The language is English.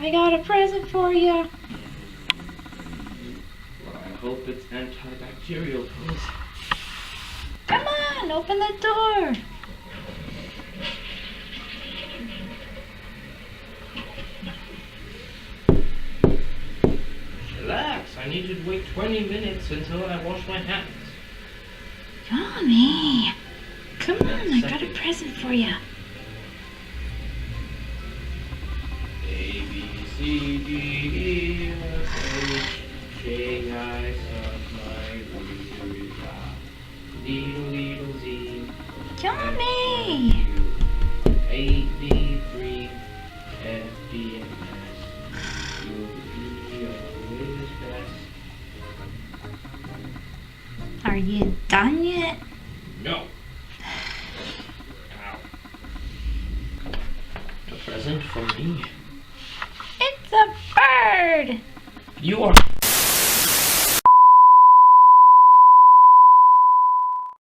I got a present for you. Well, I hope it's antibacterial pills. Come on, open the door. Relax, I need you to wait 20 minutes until I wash my hands. Johnny, come on, I got a present for you. A, B, C, D, E, F, H, J, I, suck my Leedle, Z, Johnny! A, B, 3, F, D, and S. You'll be always best. Are you done yet? No. Ow. A present from me. It's a bird! You are